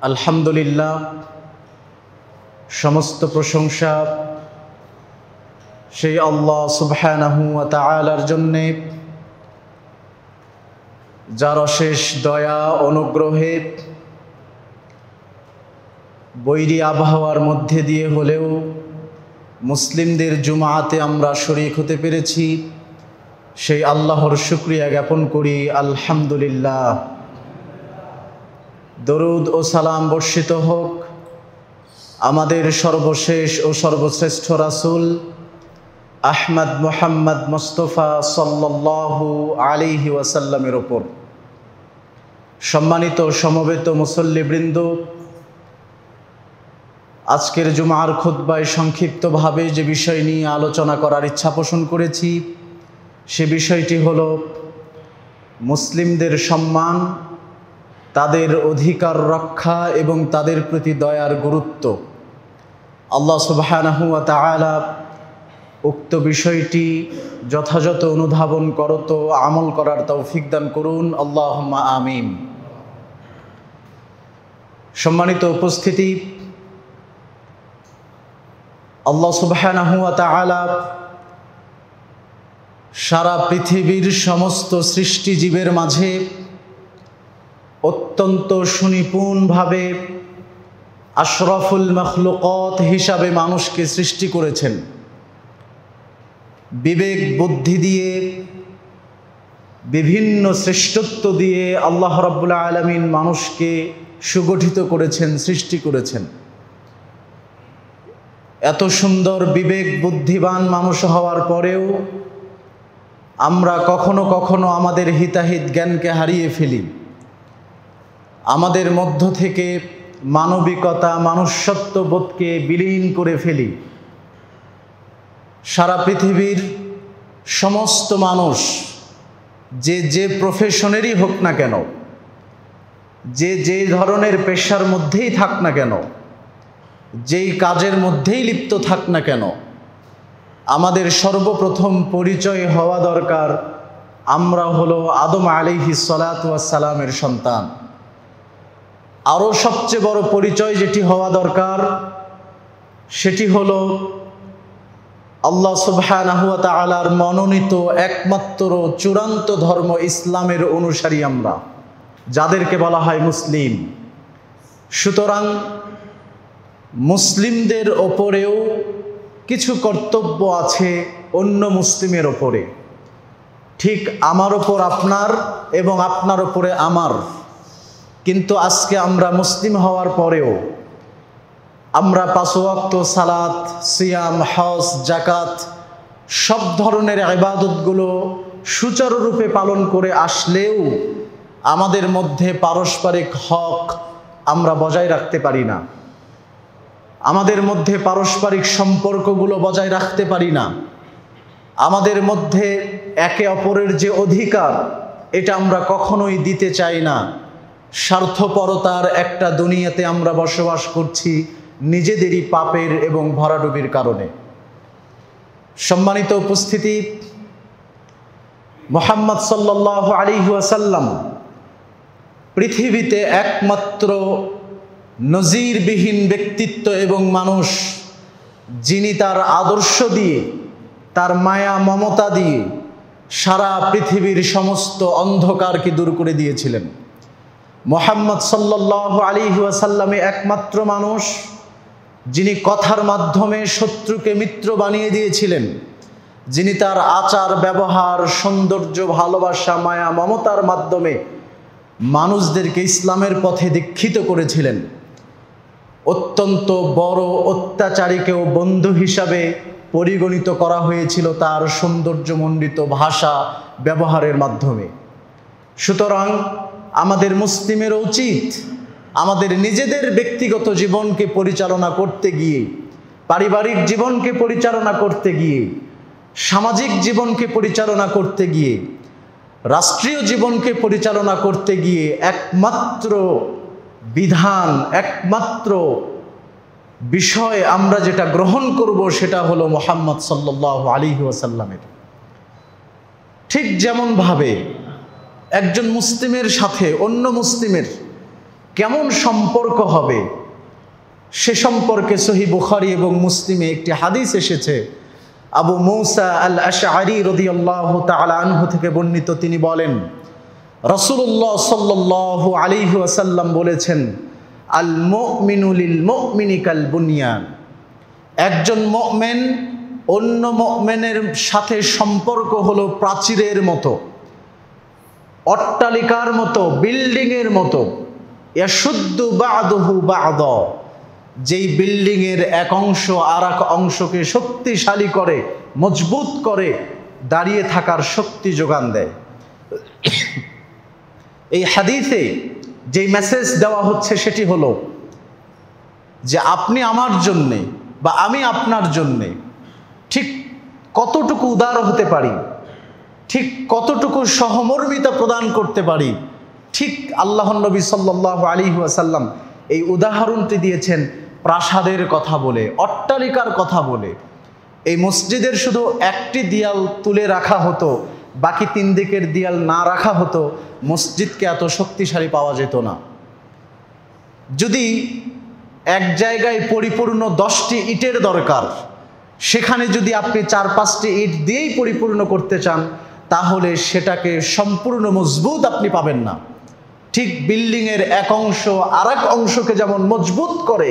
আলহামদুলিল্লাহ, সমস্ত প্রশংসা সেই আল্লাহ সুবহানাহু ওয়া তাআলার জন্যে, যার অশেষ দয়া অনুগ্রহে বৈরী আবহাওয়ার মধ্যে দিয়ে হলেও মুসলিমদের জুমাতে আমরা শরীক হতে পেরেছি। সেই আল্লাহর শুকরিয়া জ্ঞাপন করি আলহামদুলিল্লাহ। দরুদ ও সালাম বর্ষিত হোক আমাদের সর্বশেষ ও সর্বশ্রেষ্ঠ রাসূল আহমদ মুহাম্মদ মুস্তাফা সাল্লাল্লাহু আলাইহি ওয়াসাল্লামের ওপর। সম্মানিত সমবেত মুসল্লিবৃন্দ, আজকের জুমার খুতবায় সংক্ষিপ্তভাবে যে বিষয় নিয়ে আলোচনা করার ইচ্ছা পোষণ করেছি, সে বিষয়টি হলো মুসলিমদের সম্মান, তাদের অধিকার রক্ষা এবং তাদের প্রতি দয়ার গুরুত্ব। আল্লাহ সুবহানাহু ওয়া তাআলা উক্ত বিষয়টি যথাযথ অনুধাবন করত আমল করার তৌফিক দান করুন, আল্লাহুম্মা আমিন। সম্মানিত উপস্থিতি, আল্লাহ সুবহানাহু ওয়া তাআলা সারা পৃথিবীর সমস্ত সৃষ্টিজীবের মাঝে অত্যন্ত সুনিপুণভাবে আশরাফুল মাখলুকাত হিসাবে মানুষকে সৃষ্টি করেছেন। বিবেক বুদ্ধি দিয়ে, বিভিন্ন শ্রেষ্ঠত্ব দিয়ে আল্লাহ রাব্বুল আলামিন মানুষকে সুগঠিত করেছেন, সৃষ্টি করেছেন। এত সুন্দর বিবেক বুদ্ধিবান মানুষ হওয়ার পরেও আমরা কখনো কখনো আমাদের হিতাহিত জ্ঞানকে হারিয়ে ফেলি। আমাদের মধ্য থেকে মানবিকতা, মনুষ্যত্ববোধকে বিলীন করে ফেলি। সারা পৃথিবীর সমস্ত মানুষ যে প্রফেশনেরই হোক না কেন, যে ধরনের পেশার মধ্যেই থাক না কেন, যেই কাজের মধ্যেই লিপ্ত থাক না কেন, আমাদের সর্বপ্রথম পরিচয় হওয়া দরকার আমরা হলো আদম আলাইহিস সালাতু ওয়াস সালামের সন্তান। আরও সবচেয়ে বড় পরিচয় যেটি হওয়া দরকার সেটি হলো আল্লাহ সুবহানাহু ওয়া তাআলার মনোনীত একমাত্র চূড়ান্ত ধর্ম ইসলামের অনুসারী আমরা, যাদেরকে বলা হয় মুসলিম। সুতরাং মুসলিমদের ওপরেও কিছু কর্তব্য আছে অন্য মুসলিমের ওপরে, ঠিক আমার ওপর আপনার এবং আপনার ওপরে আমার। কিন্তু আজকে আমরা মুসলিম হওয়ার পরেও আমরা 5 ওয়াক্ত সালাত, সিয়াম, হজ, যাকাত সব ধরনের ইবাদতগুলো সুচারুরূপে পালন করে আসলেও আমাদের মধ্যে পারস্পরিক হক আমরা বজায় রাখতে পারি না। আমাদের মধ্যে পারস্পরিক সম্পর্কগুলো বজায় রাখতে পারি না। আমাদের মধ্যে একে অপরের যে অধিকার, এটা আমরা কখনোই দিতে চাই না। স্বার্থপরতার একটা দুনিয়াতে আমরা বসবাস করছি নিজেদেরই পাপের এবং ভরাডুবির কারণে। সম্মানিত উপস্থিতি, মুহাম্মদ সাল্লাল্লাহু আলাইহি ওয়াসাল্লাম পৃথিবীতে একমাত্র নজিরবিহীন ব্যক্তিত্ব এবং মানুষ, যিনি তার আদর্শ দিয়ে, তার মায়া মমতা দিয়ে সারা পৃথিবীর সমস্ত অন্ধকারকে দূর করে দিয়েছিলেন। মুহাম্মদ সাল্লাল্লাহু আলাইহি ওয়াসাল্লামে একমাত্র মানুষ যিনি কথার মাধ্যমে শত্রুকে মিত্র বানিয়ে দিয়েছিলেন, যিনি তার আচার ব্যবহার, সৌন্দর্য, ভালোবাসা, মায়া মমতার মাধ্যমে মানুষদেরকে ইসলামের পথে দীক্ষিত করেছিলেন। অত্যন্ত বড় অত্যাচারীকেও বন্ধু হিসাবে পরিগণিত করা হয়েছিল তার সৌন্দর্যমণ্ডিত ভাষা ব্যবহারের মাধ্যমে। সুতরাং আমাদের মুসলিমের উচিত আমাদের নিজেদের ব্যক্তিগত জীবনকে পরিচালনা করতে গিয়ে, পারিবারিক জীবনকে পরিচালনা করতে গিয়ে, সামাজিক জীবনকে পরিচালনা করতে গিয়ে, রাষ্ট্রীয় জীবনকে পরিচালনা করতে গিয়ে একমাত্র বিধান, একমাত্র বিষয় আমরা যেটা গ্রহণ করব সেটা হলো মুহাম্মদ সাল্লাল্লাহু আলাইহি ওয়াসাল্লামের। ঠিক যেমনভাবে একজন মুসলিমের সাথে অন্য মুসলিমের কেমন সম্পর্ক হবে সে সম্পর্কে সহিহ বুখারী এবং মুসলিমে একটি হাদিস এসেছে। আবু মুসা আল আশআরী রাদিয়াল্লাহু তাআলা আনহু থেকে বর্ণিত, তিনি বলেন রাসূলুল্লাহ সাল্লাল্লাহু আলাইহি ওয়াসাল্লাম বলেছেন, আল মুমিনু লিল মুমিনি কাল বুনিয়ান, একজন মুমিন অন্য মুমিনের সাথে সম্পর্ক হলো প্রাচীরের মতো, অট্টালিকার মতো, বিল্ডিংয়ের মতো। ইয়াশুদ্দু বা'দুহু বা'দা, যেই বিল্ডিংয়ের এক অংশ আর এক অংশকে শক্তিশালী করে, মজবুত করে, দাঁড়িয়ে থাকার শক্তি যোগান দেয়। এই হাদিসে যেই মেসেজ দেওয়া হচ্ছে সেটি হলো যে আপনি আমার জন্যে বা আমি আপনার জন্যে ঠিক কতটুকু উদার হতে পারি, ঠিক কতটুকু সহমর্মিতা প্রদান করতে পারি, ঠিক আল্লাহর নবী সাল্লাল্লাহু আলাইহি ওয়াসাল্লাম এই উদাহরণটি দিয়েছেন প্রাসাদের কথা বলে, অট্টালিকার কথা বলে। এই মসজিদের শুধু একটি দেয়াল তুলে রাখা হতো, বাকি তিন দিকের দেয়াল না রাখা হতো, মসজিদকে এত শক্তিশালী পাওয়া যেত না। যদি এক জায়গায় পরিপূর্ণ 10টি ইটের দরকার, সেখানে যদি আপনি 4-5টি ইট দিয়েই পরিপূর্ণ করতে চান, তাহলে সেটাকে সম্পূর্ণ মজবুত আপনি পাবেন না। ঠিক বিল্ডিংয়ের এক অংশ আর এক অংশকে যেমন মজবুত করে,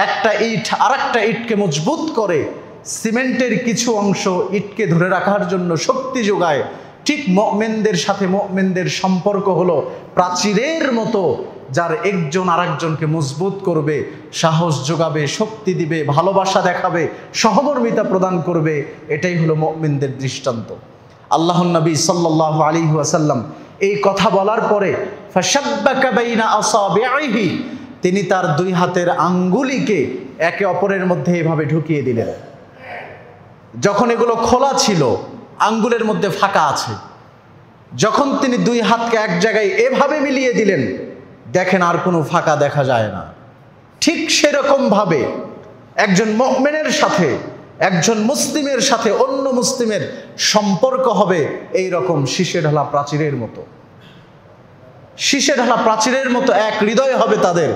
একটা ইট আর একটা ইটকে মজবুত করে, সিমেন্টের কিছু অংশ ইটকে ধরে রাখার জন্য শক্তি যোগায়, ঠিক মুমিনদের সাথে মুমিনদের সম্পর্ক হলো প্রাচীরের মতো, যার একজন আরেকজনকে মজবুত করবে, সাহস যোগাবে, শক্তি দিবে, ভালোবাসা দেখাবে, সহমর্মিতা প্রদান করবে। এটাই হলো মুমিনদের দৃষ্টান্ত। আল্লাহর নবী সাল্লাল্লাহু আলাইহি ওয়াসাল্লাম এই কথা বলার পরে ফাশাব্বাকা বাইনা আসাবিহি, তিনি তার দুই হাতের আঙ্গুলিকে একে অপরের মধ্যে এভাবে ঢুকিয়ে দিলেন। যখন এগুলো খোলা ছিল, আঙ্গুলের মধ্যে ফাঁকা আছে, যখন তিনি দুই হাতকে এক জায়গায় এভাবে মিলিয়ে দিলেন, দেখেন আর কোনো ফাঁকা দেখা যায় না। ঠিক সেরকম ভাবে একজন মুমিনের সাথে, একজন মুসলিমের সাথে অন্য মুসলিমের সম্পর্ক হবে এই রকম শীষে ঢালা প্রাচীরের মতো। শীষে ঢালা প্রাচীরের মতো এক হৃদয় হবে তাদের।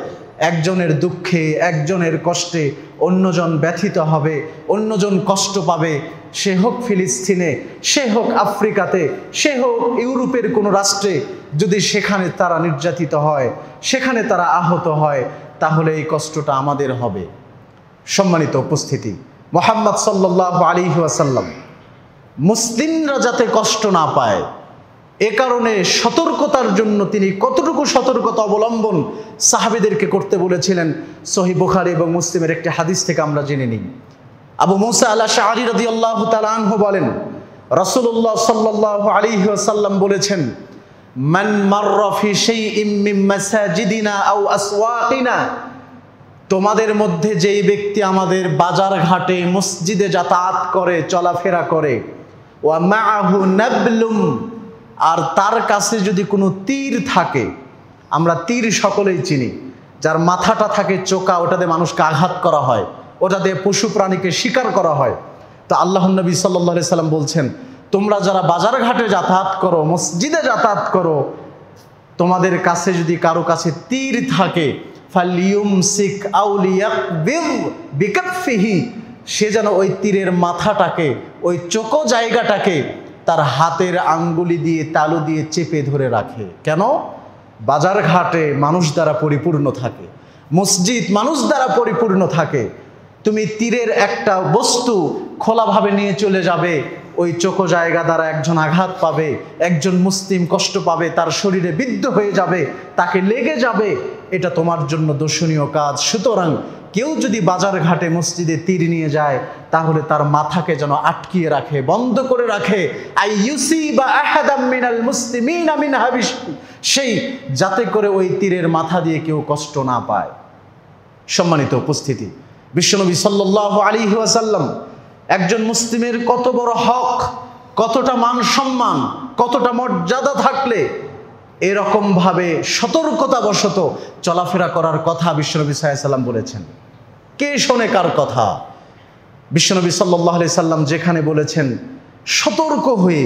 একজনের দুঃখে, একজনের কষ্টে অন্যজন ব্যথিত হবে, অন্যজন কষ্ট পাবে। সে হোক ফিলিস্তিনে, সে হোক আফ্রিকাতে, সে হোক ইউরোপের কোনো রাষ্ট্রে, যদি সেখানে তারা নির্যাতিত হয়, সেখানে তারা আহত হয়, তাহলে এই কষ্টটা আমাদের হবে। সম্মানিত উপস্থিতি, মুহাম্মদ সাল্লাল্লাহু আলাইহি ওয়াসাল্লাম মুসলিমরা যাতে কষ্ট না পায়, এ কারণে সতর্কতার জন্য তিনি কতটুকু সতর্কতা অবলম্বন সাহাবীদেরকে করতে বলেছিলেন, সহিহ বুখারী এবং মুসলিমের একটি হাদিস থেকে আমরা জেনে নিই। আবু মুসা আল আশআরী রাদিয়াল্লাহু তাআলা আনহু বলেন, রাসূলুল্লাহ সাল্লাল্লাহু আলাইহি ওয়াসাল্লাম বলেছেন, মান মাররা ফি শাইইম মিন মাসাজিদিনা আও আসওয়াকিনা, তোমাদের মধ্যে যেই ব্যক্তি আমাদের বাজার ঘাটে, মসজিদে যাতায়াত করে, চলাফেরা করে, ওয়া মাআহু নাবলুম, আর তার কাছে যদি কোনো তীর থাকে, আমরা তীর সকলেই চিনি, যার মাথাটা থাকে চোকা, ওটাতে মানুষকে আঘাত করা হয়, ওটা দিয়ে পশু প্রাণীকে শিকার করা হয়। তো আল্লাহর নবী সাল্লাল্লাহু আলাইহি সাল্লাম বলছেন, তোমরা যারা বাজার ঘাটে যাতায়াত করো, মসজিদে যাতায়াত করো, তোমাদের কাছে যদি কারো কাছে তীর থাকে, ফালিয়ুমসিক আও লিয়াকবিদ বিকাফিহি, সে যেন ওই তীরের মাথাটাকে, ওই চোখো জায়গাটাকে তার হাতের আঙ্গুলি দিয়ে, তালু দিয়ে চেপে ধরে রাখে। কেন? বাজার ঘাটে মানুষ দ্বারা পরিপূর্ণ থাকে, মসজিদ মানুষ দ্বারা পরিপূর্ণ থাকে। তুমি তীরের একটা বস্তু খোলাভাবে নিয়ে চলে যাবে, ওই চোখো জায়গা দ্বারা একজন আঘাত পাবে, একজন মুসলিম কষ্ট পাবে, তার শরীরে বিদ্ধ হয়ে যাবে, তাকে লেগে যাবে, এটা তোমার জন্য দোষণীয় কাজ। সুতরাং কেউ যদি বাজার ঘাটে মসজিদে তীর নিয়ে যায়, তাহলে তার মাথাকে যেন আটকিয়ে রাখে, বন্ধ করে রাখে, আইয়ুসিবা আহাদাম মিনাল মুসলিমিনা মিন হাবিশ, সেই যাতে করে ওই তীরের মাথা দিয়ে কেউ কষ্ট না পায়। সম্মানিত উপস্থিতি, বিশ্বনবী সাল্লাল্লাহু আলাইহি ওয়াসাল্লাম একজন মুসলিমের কত বড় হক, কতটা মান সম্মান, কতটা মর্যাদা থাকলে এরকম ভাবে সতর্কতাবশত চলাফেরা করার কথা বিশ্বনবী সাল্লাল্লাহু আলাইহি সাল্লাম বলেছেন। কে শোনে কার কথা? বিশ্বনবী সাল্লাল্লাহু আলাইহি সাল্লাম যেখানে বলেছেন সতর্ক হয়ে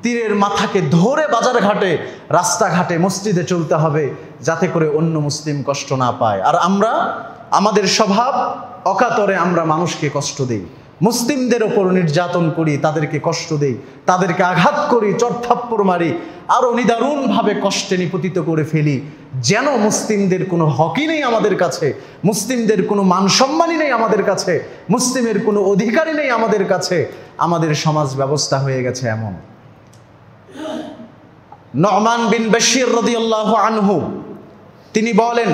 তীরের মাথাকে ধরে বাজার ঘাটে, রাস্তাঘাটে, মসজিদে চলতে হবে, যাতে করে অন্য মুসলিম কষ্ট না পায়। আর আমরা, আমাদের স্বভাব, অকাতরে আমরা মানুষকে কষ্ট দিই, মুসলিমদের ওপর নির্যাতন করি, তাদেরকে কষ্ট দিই, তাদেরকে আঘাত করি, চড়থাপ্পড় মারি, আরও নিদারুণভাবে কষ্টে নিপতিত করে ফেলি, যেন মুসলিমদের কোনো হকই নেই আমাদের কাছে, মুসলিমদের কোনো মান সম্মানই নেই আমাদের কাছে, মুসলিমের কোনো অধিকারই নেই আমাদের কাছে। আমাদের সমাজ ব্যবস্থা হয়ে গেছে এমন। নুমান বিন বশীর রাদিয়াল্লাহু আনহু তিনি বলেন,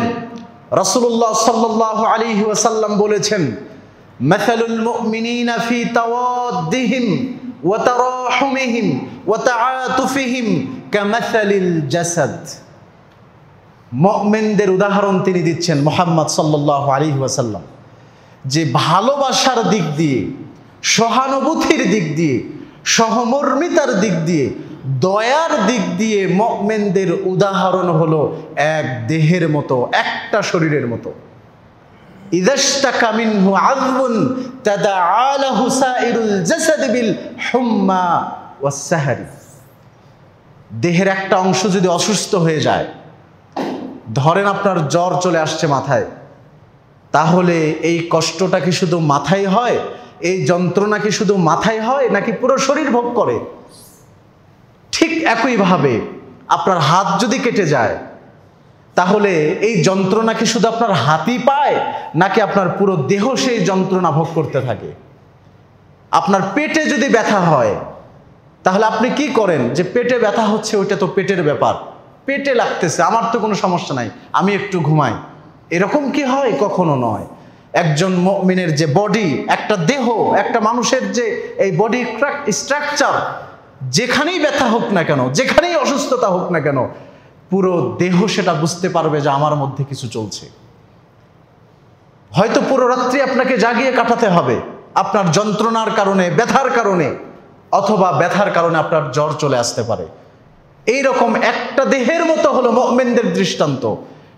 রাসূলুল্লাহ সাল্লাল্লাহু আলাইহি ওয়াসাল্লাম বলেছেন, মাসালুল মুমিনিনা ফি তাওয়াদ্দিহিম ওয়া তারাহুমিহিম ওয়া তাআতুফিহিম কামাসালিল জাসাদ। মুমিনদের উদাহরণ তিনি দিচ্ছেন, মুহাম্মদ সাল্লাল্লাহু আলাইহি ওয়াসাল্লাম, যে ভালোবাসার দিক দিয়ে, সহানুভূতির দিক দিয়ে, সহমর্মিতার দিক দিয়ে, দয়ার দিক দিয়ে মুমিনদের উদাহরণ হলো এক দেহের মতো, একটা শরীরের মতো। ইযাশতাকা মিনহু আযবুন তাদাআ লাহু সাইরুল জাসাদ বিল হুম্মা ওয়াস সাহরি। দেহের একটা অংশ যদি অসুস্থ হয়ে যায়, ধরেন আপনার জ্বর চলে আসছে মাথায়, তাহলে এই কষ্টটা কি শুধু মাথায় হয়? এই যন্ত্রণা কি শুধু মাথায় হয়, নাকি পুরো শরীর ভোগ করে? ঠিক একইভাবে আপনার হাত যদি কেটে যায়, তাহলে এই যন্ত্রণা কি শুধু আপনার হাতই পায়, নাকি আপনার পুরো দেহ সেই যন্ত্রণা ভোগ করতে থাকে? আপনার পেটে যদি ব্যথা হয়, তাহলে আপনি কি করেন? যে পেটে ব্যথা হচ্ছে, ওইটা তো পেটের ব্যাপার, পেটে লাগতেছে, আমার তো কোনো সমস্যা নাই, আমি একটু ঘুমাই। এরকম কি হয়? কখনো নয়। একজন মুমিনের যে বডি, একটা দেহ, একটা মানুষের যে এই বডি স্ট্রাকচার, যেখানেই ব্যথা হোক না কেন, যেখানেই অসুস্থতা হোক না কেন, পুরো দেহ সেটা বুঝতে পারবে যে আমার মধ্যে কিছু চলছে। হয়তো পুরো রাত্রি আপনাকে জাগিয়ে কাটাতে হবে আপনার যন্ত্রণার কারণে, ব্যথার কারণে, অথবা ব্যথার কারণে আপনার জ্বর চলে আসতে পারে। এইরকম একটা দেহের মতো হলো মুমিনদের দৃষ্টান্ত।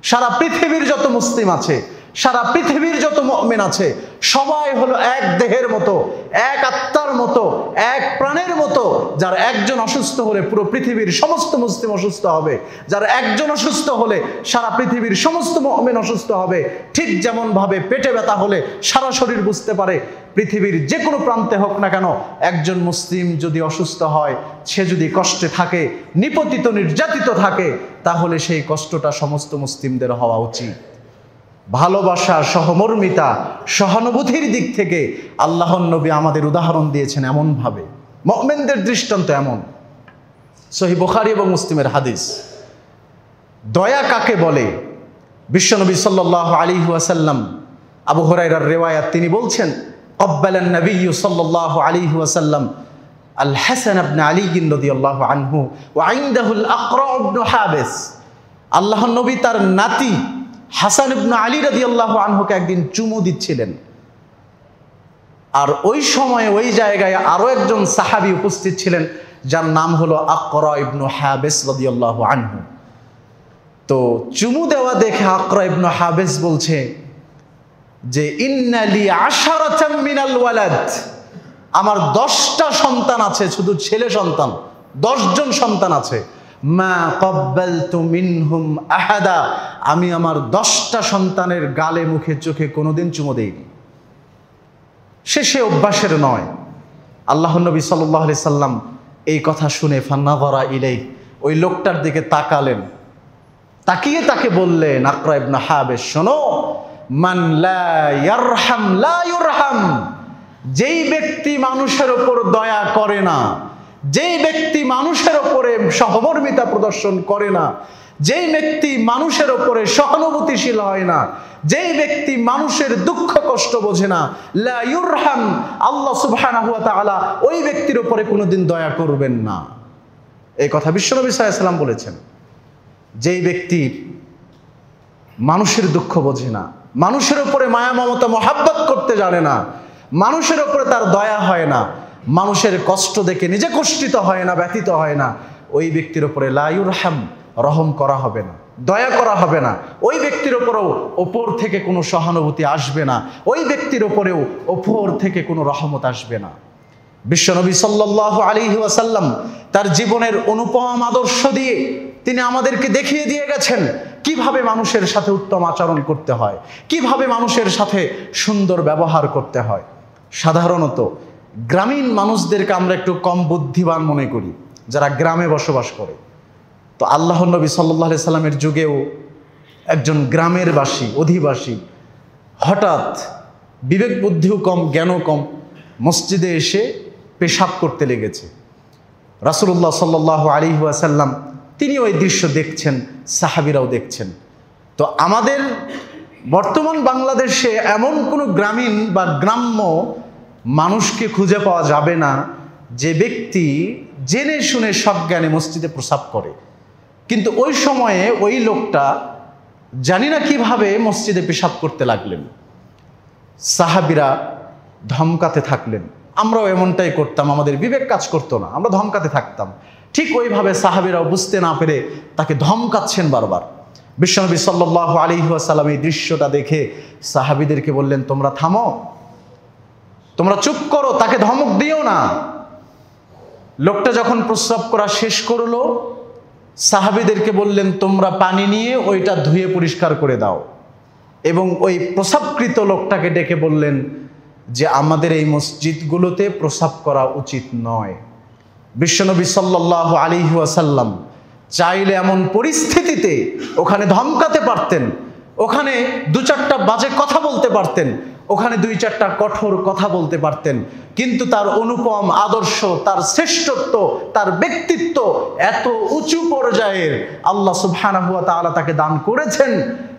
সারা পৃথিবীর যত মুসলিম আছে, সারা পৃথিবীর যত মুমিন আছে, সবাই হলো এক দেহের মতো, এক আত্মার মতো, এক প্রাণের মতো। যার একজন অসুস্থ হলে পুরো পৃথিবীর সমস্ত মুসলিম অসুস্থ হবে, যার একজন অসুস্থ হলে সারা পৃথিবীর সমস্ত মুমিন অসুস্থ হবে। ঠিক যেমন ভাবে পেটে ব্যথা হলে সারা শরীর বুঝতে পারে, পৃথিবীর যে কোনো প্রান্তে হোক না কেন, একজন মুসলিম যদি অসুস্থ হয়, সে যদি কষ্টে থাকে, নিপতিত নির্যাতিত থাকে, তাহলে সেই কষ্টটা সমস্ত মুসলিমদের হওয়া উচিত। ভালোবাসা, সহমর্মিতা, সহানুভূতির দিক থেকে আল্লাহর নবী আমাদের উদাহরণ দিয়েছেন এমনভাবে। মুমিনদের দৃষ্টান্ত এমন। সহিহ বুখারী এবং মুসলিমের হাদিস। দয়া কাকে বলে? বিশ্বনবী সাল্লাল্লাহু আলাইহি ওয়াসাল্লাম, আবু হুরায়রার রিওয়ায়াত, তিনি বলছেন, ক্বাব্বালান নবিয়্যু সাল্লাল্লাহু আলাইহি ওয়াসাল্লাম আল হাসান ইবনে আলী রাদিয়াল্লাহু আনহু ওয়া ইনদাহুল আকরা ইবনে হাবিস। আল্লাহর নবী তার নাতি হাসান ইবনে আলী রাদিয়াল্লাহু আনহুকে একদিন চুমু দিচ্ছিলেন। আর ওই সময়ে ওই জায়গায় আরো একজন সাহাবী উপস্থিত ছিলেন, যার নাম হলো আকরা ইবনে হাবিস রাদিয়াল্লাহু আনহু। তো চুমু দেওয়া দেখে আকরা ইবনে হাবিস বলছে যে, ইন্না লি আশারাতাম মিনাল ওয়ালাদ, আমার 10টা সন্তান আছে, শুধু ছেলে সন্তান, 10 জন সন্তান আছে। মা ক্বাব্বালতু মিনহুম আহাদা, আমি আমার 10টা সন্তানের গালে, মুখে, চোখে কোনোদিন চুমু দেইনি। সে অভ্যাসের নয়। আল্লাহর নবী সাল্লাল্লাহু আলাইহি সাল্লাম এই কথা শুনে ফান্নাযারা ইলাইহি, ওই লোকটার দিকে তাকালেন, তাকিয়ে তাকে বললেন, আকরা ইবনে হাবিস, শোনো, মান লা ইয়ারহাম লা ইউরহাম, যেই ব্যক্তি মানুষের উপর দয়া করে না, যেই ব্যক্তি মানুষের উপরে সহমর্মিতা প্রদর্শন করে না, যেই ব্যক্তি মানুষের উপরে সহানুভূতিশীল হয় না, যেই ব্যক্তি মানুষের দুঃখ কষ্ট বোঝে না, লা ইউরহাম, আল্লাহ সুবহানাহু ওয়া তাআলা ওই ব্যক্তির উপরে কোনোদিন দয়া করবেন না। এই কথা বিশ্বনবী সাল্লাল্লাহু আলাইহি ওয়াসাল্লাম বলেছেন। যেই ব্যক্তি মানুষের দুঃখ বোঝে না, মানুষের উপরে মায়া মমতা মহাব্বত করতে জানে না, মানুষের উপরে তার দয়া হয় না, মানুষের কষ্ট দেখে নিজে কষ্টিত হয় না, ব্যথিত হয় না, ওই ব্যক্তির উপরে লা ইউরহাম, রহম করা হবে না, দয়া করা হবে না। ওই ব্যক্তির উপরেও ওপর থেকে কোনো সহানুভূতি আসবে না, ওই ব্যক্তির উপরেও ওপর থেকে কোনো রহমত আসবে না। বিশ্বনবী সাল্লাল্লাহু আলাইহি ওয়াসাল্লাম তার জীবনের অনুপম আদর্শ দিয়ে তিনি আমাদেরকে দেখিয়ে দিয়ে গেছেন কিভাবে মানুষের সাথে উত্তম আচরণ করতে হয়, কিভাবে মানুষের সাথে সুন্দর ব্যবহার করতে হয়। সাধারণত গ্রামীণ মানুষদেরকে আমরা একটু কম বুদ্ধিমান মনে করি, যারা গ্রামে বসবাস করে। তো আল্লাহর নবী সাল্লাল্লাহু আলাইহি সাল্লামের যুগেও একজন গ্রামের অধিবাসী হঠাৎ বিবেক বুদ্ধিও কম, জ্ঞানও কম, মসজিদে এসে পেশাব করতে লেগেছে। রাসূলুল্লাহ সাল্লাল্লাহু আলাইহি ওয়াসাল্লাম তিনি ওই দৃশ্য দেখছেন, সাহাবীরাও দেখছেন। তো আমাদের বর্তমান বাংলাদেশে এমন কোনো গ্রামীণ বা গ্রাম্য মানুষকে খুঁজে পাওয়া যাবে না যে ব্যক্তি জেনে শুনে সজ্ঞানে মসজিদে প্রস্রাব করে। কিন্তু ওই সময়ে ওই লোকটা জানি না কিভাবে মসজিদে পেশাব করতে লাগলেন। সাহাবীরা ধমকাতে থাকলেন, আমরাও এমনটাই করতাম, আমাদের বিবেক কাজ করতো না, আমরা ধমকাতে থাকতাম। ঠিক ওইভাবে সাহাবীরাও বুঝতে না পেরে তাকে ধমকাচ্ছেন বারবার। বিশ্বনবী সাল্লাল্লাহু আলাইহি ওয়াসাল্লাম এই দৃশ্যটা দেখে সাহাবীদেরকে বললেন, তোমরা থামো, তোমরা চুপ করো, তাকে ধমক দিও না। লোকটা যখন প্রস্রাব করা শেষ করলো, সাহাবীদেরকে বললেন, তোমরা পানি নিয়ে ওইটা ধুয়ে পরিষ্কার করে দাও। এবং ওই প্রস্রাবকৃত লোকটাকে ডেকে বললেন যে আমাদের এই মসজিদগুলোতে প্রস্রাব করা উচিত নয়। বিশ্বনবী সাল্লাল্লাহু আলাইহি ওয়াসাল্লাম চাইলে এমন পরিস্থিতিতে ওখানে ধমকাতে পারতেন, ওখানে দু চারটা বাজে কথা বলতে পারতেন, ওখানে দুই চারটা কঠোর কথা বলতে পারতেন, কিন্তু তার অনুপম আদর্শ, তার শ্রেষ্ঠত্ব, তার ব্যক্তিত্ব এত উঁচু পর্যায়ের আল্লাহ সুবহানাহু ওয়া তাআলা তাকে দান করেছেন।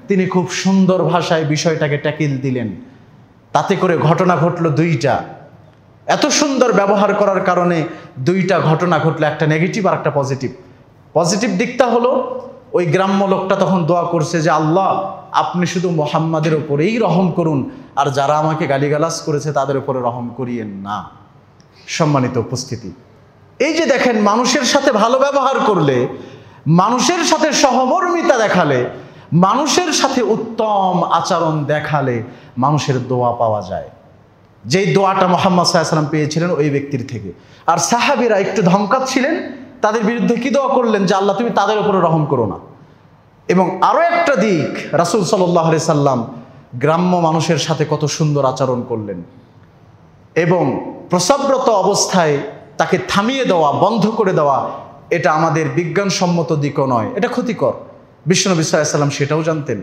তিনি খুব সুন্দর ভাষায় বিষয়টাকে ট্যাকেল দিলেন। তাতে করে ঘটনা ঘটলো দুইটা। এত সুন্দর ব্যবহার করার কারণে দুইটা ঘটনা ঘটলো, একটা নেগেটিভ আর একটা পজিটিভ। পজিটিভ দিকটা হলো ওই গ্রাম্য লোকটা তখন দোয়া করছে যে আল্লাহ আপনি শুধু মুহাম্মাদের উপরেই রহম করুন, আর যারা আমাকে গালিগালাজ করেছে তাদের উপরে রহম করিয়েন না। সম্মানিত উপস্থিতি, এই যে দেখেন, মানুষের সাথে ভালো ব্যবহার করলে, মানুষের সাথে সহমর্মিতা দেখালে, মানুষের সাথে উত্তম আচরণ দেখালে মানুষের দোয়া পাওয়া যায়। যেই দোয়াটা মুহাম্মদ সাল্লাল্লাহু আলাইহি ওয়াসাল্লাম পেয়েছিলেন ওই ব্যক্তির থেকে। আর সাহাবীরা একটু ধমকাচ্ছিলেন, তাদের বিরুদ্ধে কি দোয়া করলেন যে আল্লাহ তুমি তাদের উপরে রহম করো না। এবং আরো একটা দিক, রাসূল সাল্লাল্লাহু আলাইহি সাল্লাম গ্রাম্য মানুষের সাথে কত সুন্দর আচরণ করলেন এবং প্রস্রাবরত অবস্থায় তাকে থামিয়ে দেওয়া, বন্ধ করে দেওয়া, এটা আমাদের বিজ্ঞানসম্মত দিকও নয়, এটা ক্ষতিকর। বিশ্বনবী সাল্লাল্লাহু আলাইহি সাল্লাম সেটাও জানতেন।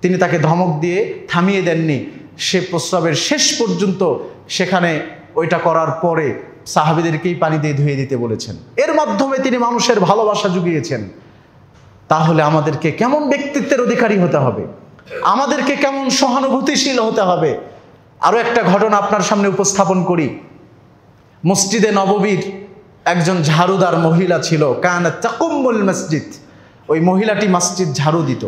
তিনি তাকে ধমক দিয়ে থামিয়ে দেননি, সে প্রস্রাবের শেষ পর্যন্ত সেখানে ওইটা করার পরে সাহাবীদেরকেই পানি দিয়ে ধুয়ে দিতে বলেছেন। এর মাধ্যমে তিনি মানুষের ভালোবাসা জুগিয়েছেন। তাহলে আমাদেরকে কেমন ব্যক্তিত্বের অধিকারী হতে হবে, আমাদেরকে কেমন সহানুভূতিশীল হতে হবে। আরো একটা ঘটনা আপনার সামনে উপস্থাপন করি। মসজিদে নববীর একজন ঝাড়ুদার মহিলা ছিল, কানাত তাকুম্মুল মসজিদ। ওই মহিলাটি মসজিদ ঝাড়ু দিত।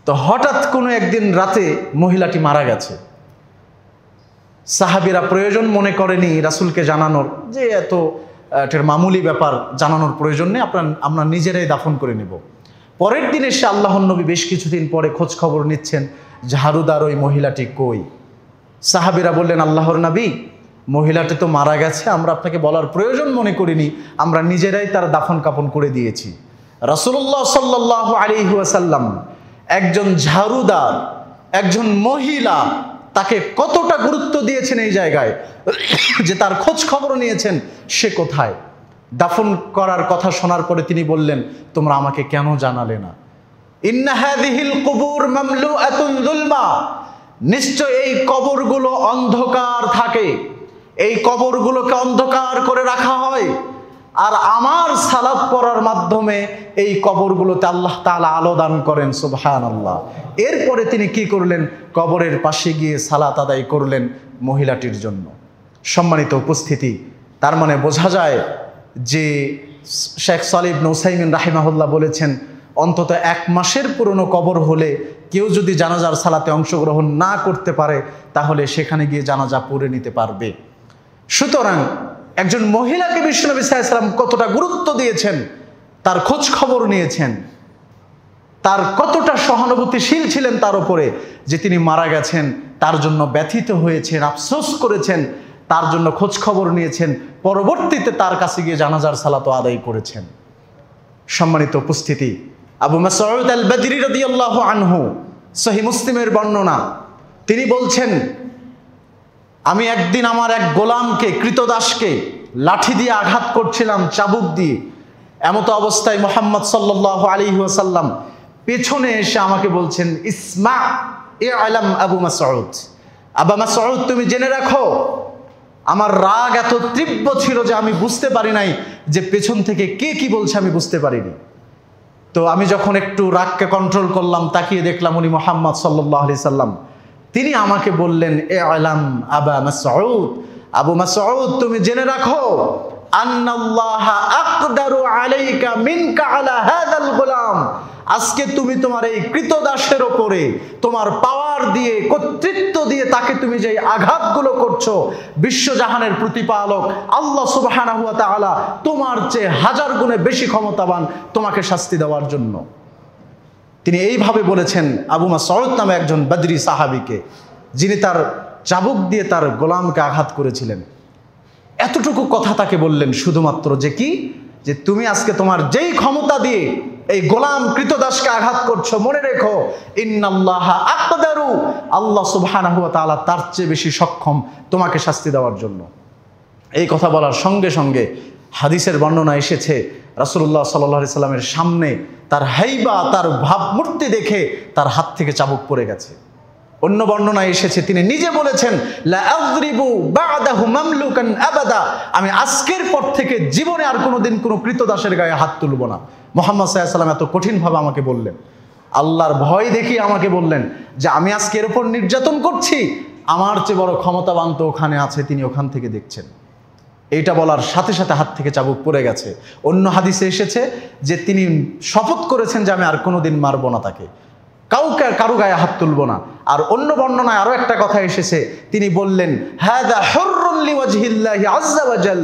তো হঠাৎ কোনো একদিন রাতে মহিলাটি মারা গেছে। সাহাবীরা প্রয়োজন মনে করেনি রাসূলকে জানানোর, যে এটার মামুলি ব্যাপার, জানানোর প্রয়োজন নেই, আমরা নিজেরাই দাফন করে নেব। পরের দিন এসে আল্লাহর নবী বেশ কিছুদিন পরে খোঁজ খবর নিচ্ছেন ঝাড়ুদার ওই মহিলাটি কই। সাহাবীরা বললেন, আল্লাহর নবী, মহিলাটি তো মারা গেছে, আমরা আপনাকে বলার প্রয়োজন মনে করিনি, আমরা নিজেরাই তার দাফন কাফন করে দিয়েছি। রাসূলুল্লাহ সাল্লাল্লাহু আলাইহি ওয়াসাল্লাম একজন ঝাড়ুদার, একজন মহিলা, তাকে কতটা গুরুত্ব দিয়েছেন এই জায়গায়, যে তার খোঁজ খবর নিয়েছেন সে কোথায়। দাফন করার কথা শোনার পরে তিনি বললেন, তোমরা আমাকে কেন জানালে না? ইন্না হাযিহিল কুবুর মামলুআতুন যুলমা, নিশ্চয় এই কবরগুলো অন্ধকার থাকে, এই কবরগুলোকে অন্ধকার করে রাখা হয়, আর আমার সালাত পড়ার মাধ্যমে এই কবরগুলোতে আল্লাহ তাআলা আলো দান করেন। সুবহানাল্লাহ। এরপরে তিনি কি করলেন? কবরের পাশে গিয়ে সালাত আদায় করলেন মহিলাটির জন্য। সম্মানিত উপস্থিতি, তার মানে বোঝা যায় যে শেখ সালেহ ইবনে উসাইমিন রাহিমাহুল্লাহ বলেছেন, অন্তত 1 মাসের পুরনো কবর হলে কেউ যদি জানাজার সালাতে অংশগ্রহণ না করতে পারে তাহলে সেখানে গিয়ে জানাজা পড়ে নিতে পারবে। সুতরাং একজন মহিলাকে বিশ্বনবী সাল্লাল্লাহু আলাইহি ওয়াসাল্লাম কতটা গুরুত্ব দিয়েছেন, তার খোঁজ খবর নিয়েছেন, তার কতটা সহানুভূতিশীল ছিলেন তার উপরে, যে তিনি মারা গেছেন তার জন্য ব্যথিত হয়েছেন, আফসোস করেছেন, তার জন্য খোঁজ খবর নিয়েছেন, পরবর্তীতে তার কাছে গিয়ে জানাজার সালাতও আদায় করেছেন। সম্মানিত উপস্থিতি, আবু মাসউদ আল বদরি রাদিয়াল্লাহু আনহু, সহিহ মুসলিমের বর্ণনা, তিনি বলছেন, আমি একদিন আমার এক গোলামকে, কৃতদাসকে লাঠি দিয়ে আঘাত করছিলাম, চাবুক দিয়ে। এমত অবস্থায় মুহাম্মদ সাল্লাল্লাহু আলাইহি ওয়াসাল্লাম পেছনে এসে আমাকে বলছেন, ইসমা ইআলাম আবু মাসউদ, আবু মাসউদ তুমি জেনে রাখো। আমার রাগ এত তীব্র ছিল যে আমি বুঝতে পারি নাই যে পেছন থেকে কে কি বলছে, আমি বুঝতে পারিনি। তো আমি যখন একটু রাগকে কন্ট্রোল করলাম, তাকিয়ে দেখলাম উনি মুহাম্মদ সাল্লাল্লাহু আলাইহি সাল্লাম। তিনি আমাকে বললেন, ইআলাম আবু মাসউদ, আবু মাসউদ তুমি জেনে রাখো, আন্নাল্লাহা আকদারু আলাইকা মিনকা আলা হাযাল গোলাম, আজকে তুমি তোমার এই কৃতদাসের ওপরে তোমার পাওয়ার দিয়ে, কর্তৃত্ব দিয়ে তাকে তুমি যে আঘাতগুলো করছো, বিশ্বজাহানের প্রতিপালক আল্লাহ সুবহানাহু ওয়া তাআলা তোমার চেয়ে হাজার গুণে বেশি ক্ষমতাবান তোমাকে শাস্তি দেওয়ার জন্য। তিনি এইভাবে বলেছেন আবু মাসউদ নামে একজন বদরি সাহাবীকে, যিনি তার চাবুক দিয়ে তার গোলামকে আঘাত করেছিলেন। এতটুকু কথা তাকে বললেন শুধুমাত্র যে কি, যে তুমি আজকে তোমার যেই ক্ষমতা দিয়ে এই গোলাম কৃতদাসকে আঘাত করছো, মনে রেখো ইন্নাল্লাহা আকদারু, আল্লাহ সুবহানাহু ওয়া তাআলা তার চেয়ে বেশি সক্ষম তোমাকে শাস্তি দেওয়ার জন্য। এই কথা বলার সঙ্গে সঙ্গে হাদিসের বর্ণনা এসেছে, রাসূলুল্লাহ সাল্লাল্লাহু আলাইহি সাল্লামের সামনে তার হাইবা, তার ভাবমূর্তি দেখে তার হাত থেকে চাবুক পড়ে গেছে। অন্য বর্ণনায় এসেছে, তিনি নিজে বলেছেন, লা আযরিবু বা'দাহু মামলুকান আবাদা, আমি আজকের পর থেকে জীবনে আর কোনোদিন কোনো কৃতদাসের গায়ে হাত তুলব না। মুহাম্মদ সাল্লাল্লাহু আলাইহি সাল্লাম এত কঠিনভাবে আমাকে বললেন, আল্লাহর ভয় দেখিয়ে আমাকে বললেন যে আমি আজকে এর উপর নির্যাতন করছি, আমার চেয়ে বড় ক্ষমতাবান তো ওখানে আছে, তিনি ওখান থেকে দেখছেন। এইটা বলার সাথে সাথে হাত থেকে চাবুক পড়ে গেছে। অন্য হাদিসে এসেছে যে তিনি শপথ করেছেন যে আমি আর কোনোদিন মারবো না তাকে, কারো গায়ে হাত তুলবো না। আর অন্য বর্ণনায় আরো একটা কথা এসেছে, তিনি বললেন, হাযা হুররুন লিওয়াজহিল্লাহি আযজা ওয়া জাল,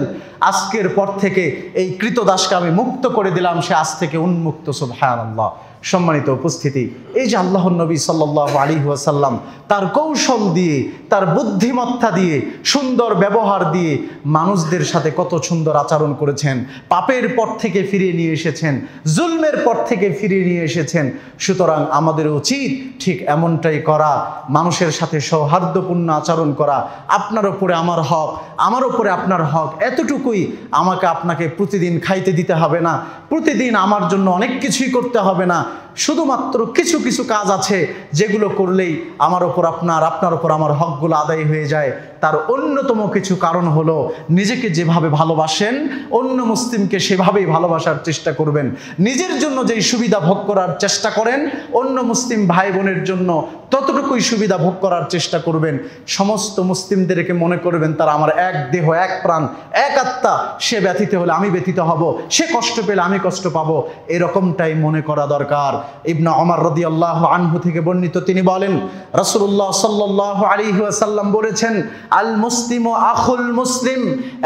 আজকের পর থেকে এই কৃতদাসকে আমি মুক্ত করে দিলাম, সে আজ থেকে উন্মুক্ত। সুবহানাল্লাহ। সম্মানিত উপস্থিতি, এই যে আল্লাহর নবী সাল্লাল্লাহু আলাইহি ওয়াসাল্লাম তার কৌশল দিয়ে, তার বুদ্ধিমত্তা দিয়ে, সুন্দর ব্যবহার দিয়ে মানুষদের সাথে কত সুন্দর আচরণ করেছেন, পাপের পথ থেকে ফিরিয়ে নিয়ে এসেছেন, জুলমের পথ থেকে ফিরিয়ে নিয়ে এসেছেন। সুতরাং আমাদের উচিত ঠিক এমনটাই করা, মানুষের সাথে সৌহার্দ্যপূর্ণ আচরণ করা। আপনার উপরে আমার হক, আমার উপরে আপনার হক, এতটুকুই। আমাকে আপনাকে প্রতিদিন খাইতে দিতে হবে না, প্রতিদিন আমার জন্য অনেক কিছুই করতে হবে না। শুধুমাত্র কিছু কিছু কাজ আছে যেগুলো করলেই আমার ওপর আপনার, আপনার ওপর আমার হকগুলো আদায় হয়ে যায়। তার অন্যতম কিছু কারণ হলো, নিজেকে যেভাবে ভালোবাসেন অন্য মুসলিমকে সেভাবেই ভালোবাসার চেষ্টা করবেন। নিজের জন্য যেই সুবিধা ভোগ করার চেষ্টা করেন, অন্য মুসলিম ভাই বোনের জন্য ততটুকুই সুবিধা ভোগ করার চেষ্টা করবেন। সমস্ত মুসলিমদেরকে মনে করবেন তারা আমার এক দেহ, এক প্রাণ, এক আত্মা, সে ব্যথিত হলে আমি ব্যথিত হব, সে কষ্ট পেলে আমি কষ্ট পাবো, এরকমটাই মনে করা দরকার। ইবনে ওমর রাদিয়াল্লাহু আনহু থেকে বর্ণিত, তিনি বলেন, রাসূলুল্লাহ সাল্লাল্লাহু আলাইহি ওয়াসাল্লাম বলেছেন, আল মুসলিমু আখুল মুসলিম,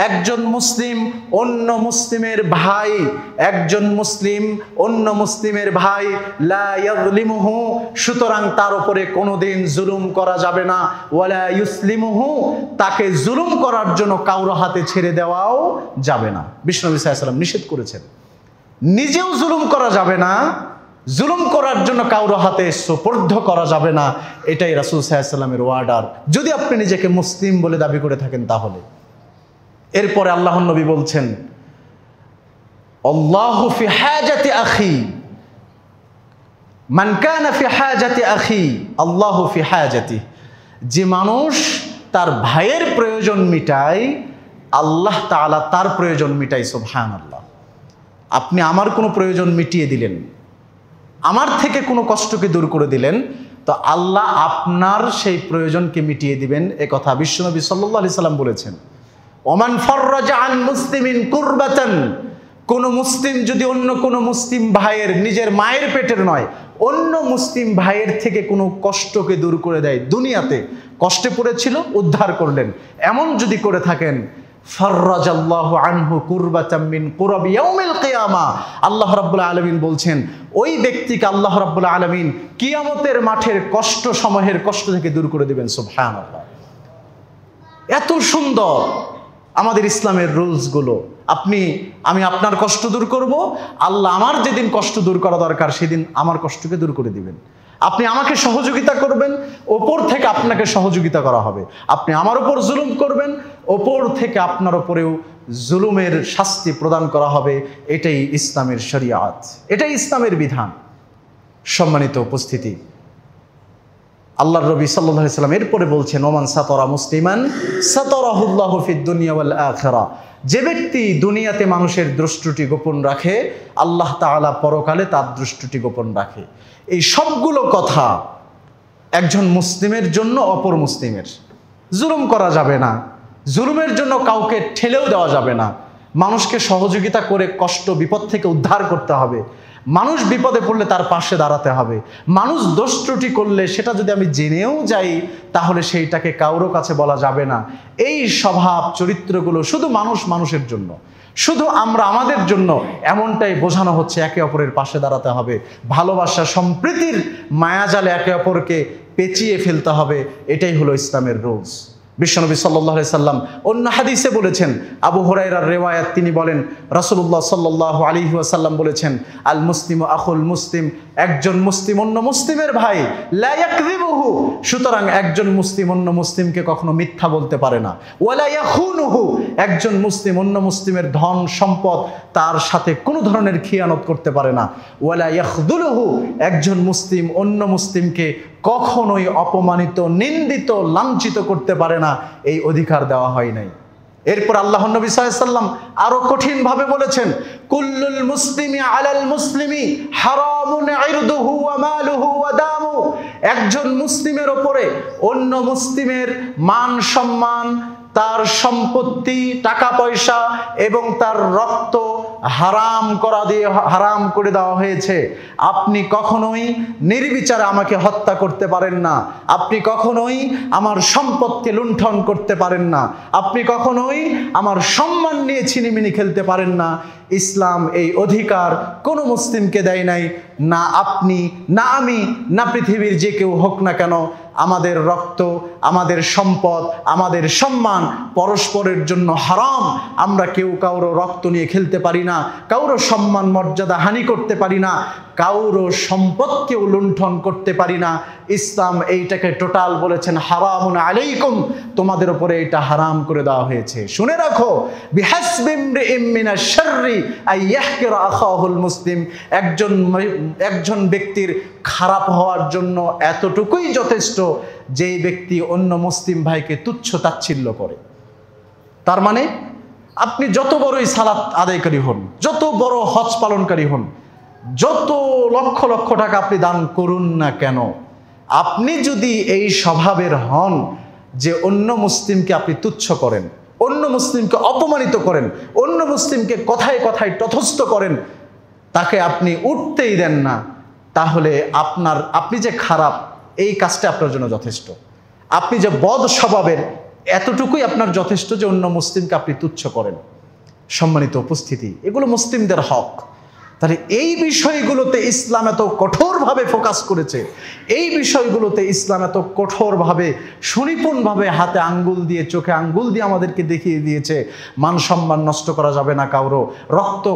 একজন মুসলিম অন্য মুসলিমের ভাই, একজন মুসলিম অন্য মুসলিমের ভাই, লা ইয়াযলিমুহু, সুতরাং তার উপরে কোনোদিন জুলুম করা যাবে না, ওয়ালা ইউসলিমুহু, তাকে জুলুম করার জন্য কারো হাতে ছেড়ে দেওয়াও যাবে না। বিষ্ণু নবী সাল্লাল্লাহু আলাইহি ওয়াসাল্লাম নিষেধ করেছেন, নিজেও জুলুম করা যাবে না, জুলুম করার জন্য কারো হাতে সুপর্দ করা যাবে না। এটাই রাসূল সাল্লাল্লাহু আলাইহি ওয়াসাল্লামের ওয়ার্ডার, যদি আপনি নিজেকে মুসলিম বলে দাবি করে থাকেন তাহলে। এরপরে আল্লাহর নবী বলছেন, আল্লাহু ফি হাজাতি আখি, মান কানা ফি হাজাতি আখি আল্লাহু ফি হাজাতি, যে মানুষ তার ভাইয়ের প্রয়োজন মিটায়, আল্লাহ তাআলা তার প্রয়োজন মিটায়। সুবহানাল্লাহ। আপনি আমার কোনো প্রয়োজন মিটিয়ে দিলেন, আমার থেকে কোনো কষ্টকে দূর করে দিলেন, তো আল্লাহ আপনার সেই প্রয়োজনকে মিটিয়ে দিবেন। এ কথা বিশ্বনবী সাল্লাল্লাহু আলাইহি সাল্লাম বলেছেন। ওমান ফাররাজা আন মুসলিমিন কুরবাতান, কোন মুসলিম যদি অন্য কোন মুসলিম ভাইয়ের, নিজের মায়ের পেটের নয়, অন্য মুসলিম ভাইয়ের থেকে কোনো কষ্টকে দূর করে দেয়, দুনিয়াতে কষ্টে পড়েছিল উদ্ধার করলেন, এমন যদি করে থাকেন, ফাররাজাল্লাহু আনহু কুরবাতাম মিন কুরাবি ইয়াউমিল কিয়ামা, আল্লাহ রাব্বুল আলামিন বলছেন ওই ব্যক্তিকে আল্লাহ রাব্বুল আলামিন কিয়ামতের মাঠের কষ্ট সমূহের কষ্ট থেকে দূর করে দিবেন। সুবহানাল্লাহ। এত সুন্দর আমাদের ইসলামের রুলসগুলো। আমি আপনার কষ্ট দূর করব, আল্লাহ আমার যেদিন কষ্ট দূর করা দরকার সেদিন আমার কষ্টকে দূর করে দিবেন। আপনি আমাকে সহযোগিতা করবেন, ওপর থেকে আপনাকে সহযোগিতা করা হবে। আপনি আমার উপর জুলুম করবেন, ওপর থেকে আপনার উপরেও জুলুমের শাস্তি প্রদান করা হবে। এটাই ইসলামের শরিয়াত, এটাই ইসলামের বিধান। সম্মানিত উপস্থিতি, আল্লাহর নবী সাল্লাল্লাহু আলাইহি সাল্লাম এরপরে বলছেন, ওমান সাতারা মুসলিমান সাতারাহুল্লাহু ফিদ দুনিয়া ওয়াল আখিরা। যে ব্যক্তি দুনিয়াতে মানুষের দৃষ্টি গোপন রাখে, আল্লাহ তাআলা পরকালে তার দৃষ্টি গোপন রাখে। এই সবগুলো কথা একজন মুসলিমের জন্য অপর মুসলিমের। জুলুম করা যাবে না, জুলুমের জন্য কাউকে ঠেলেও দেওয়া যাবে না। মানুষকে সহযোগিতা করে কষ্ট বিপদ থেকে উদ্ধার করতে হবে। মানুষ বিপদে পড়লে তার পাশে দাঁড়াতে হবে। মানুষ দোষ ত্রুটি করলে সেটা যদি আমি জেনেও যাই, তাহলে সেইটাকে কারো কাছে বলা যাবে না। এই স্বভাব চরিত্রগুলো শুধু মানুষের জন্য, শুধু আমরা আমাদের জন্য, এমনটাই বোঝানো হচ্ছে। একে অপরের পাশে দাঁড়াতে হবে, ভালোবাসা সম্প্রীতির মায়াজালে একে অপরকে পেঁচিয়ে ফেলতে হবে। এটাই হলো ইসলামের রুলস। বিশ্বনবী সাল্লাল্লাহু আলাইহি সাল্লাম অন্য হাদিসে বলেছেন, আবু হুরায়রার রিওয়ায়াত, তিনি বলেন রাসূলুল্লাহ সাল্লাল্লাহু আলাইহি ওয়াসাল্লাম বলেছেন, আল মুসলিমু আখুল মুসলিম, একজন মুসলিম অন্য মুসলিমের ভাই, লা ইয়াকযিবুহু, সুতরাং একজন মুসলিম অন্য মুসলিমকে কখনো মিথ্যা বলতে পারে না। ওয়ালা ইয়াখুনুহু, একজন মুসলিম অন্য মুসলিমের ধন সম্পদ তার সাথে কোনো ধরনের খিয়ানত করতে পারে না। ওয়ালা ইয়াখযুলুহু, একজন মুসলিম অন্য মুসলিমকে কখনোই অপমানিত, নিন্দিত, লাঞ্ছিত করতে পারে না। এই অধিকার দেওয়া হয় নাই। এরপর আল্লাহর নবী সাল্লাল্লাহু আলাইহি সাল্লাম আরো কঠিন ভাবে বলেছেন, কুল্লুল মুসলিমি আলাল মুসলিমি হারামুন ইরদুহু ওয়া মালুহু ওয়া দামু, একজন মুসলিমের উপরে অন্য মুসলিমের মান সম্মান, তার সম্পত্তি, টাকা পয়সা এবং তার রক্ত হারাম করে দেওয়া হয়েছে। আপনি কখনোই নির্বিচারে আমাকে হত্যা করতে পারেন না, আপনি কখনোই আমার সম্পদকে লুণ্ঠন করতে পারেন না, আপনি কখনোই আমার সম্মান নিয়ে ছিনিমিনি খেলতে পারেন না। ইসলাম এই অধিকার কোনো মুসলিমকে দেয় নাই, না আপনি, না আমি, না পৃথিবীর যে কেউ হোক না কেন। আমাদের রক্ত, আমাদের সম্পদ, আমাদের সম্মান পরস্পরের জন্য হারাম। আমরা কেউ কারো রক্ত নিয়ে খেলতে পারি না, কারো সম্মান মর্যাদা হানি করতে পারি না, কারো সম্পদকেও লুণ্ঠন করতে পারি না। ইসলাম এইটাকে টোটাল বলেছেন হারামুন আলাইকুম, তোমাদের উপরে এটা হারাম করে দেওয়া হয়েছে। শুনে রাখো, বিহাসবি ইমরিইম মিনাশ শাররি আই ইয়াহকিরা আখাহুল মুসলিম, একজন ব্যক্তির খারাপ হওয়ার জন্য এতটুকুই যথেষ্ট যেই ব্যক্তি অন্য মুসলিম ভাইকে তুচ্ছ তাচ্ছিল্য করে। তার মানে আপনি যত বড়ই সালাত আদায়কারী হন, যত বড় হজ পালনকারী হন, যত লক্ষ লক্ষ টাকা আপনি দান করুন না কেন, আপনি যদি এই স্বভাবের হন যে অন্য মুসলিমকে আপনি তুচ্ছ করেন, অন্য মুসলিমকে অপমানিত করেন, অন্য মুসলিমকে কথায় কথায় তথস্থ করেন, তাকে আপনি উঠতেই দেন না, তাহলে আপনি যে খারাপ, এই কাজটা আপনার জন্য যথেষ্ট। আপনি যে বদ স্বভাবের, এতটুকুই আপনার যথেষ্ট যে অন্য মুসলিমকে আপনি তুচ্ছ করেন। সম্মানিত উপস্থিতি, এগুলো মুসলিমদের হক। তাহলে এই বিষয়গুলোতে ইসলাম এত কঠোরভাবে ফোকাস করেছে, এই বিষয়গুলোতে ইসলাম এত কঠোরভাবে, সুনিপুণভাবে হাতে আঙ্গুল দিয়ে, চোখে আঙ্গুল দিয়ে আমাদেরকে দেখিয়ে দিয়েছে মান সম্মান নষ্ট করা যাবে না, কারো রক্ত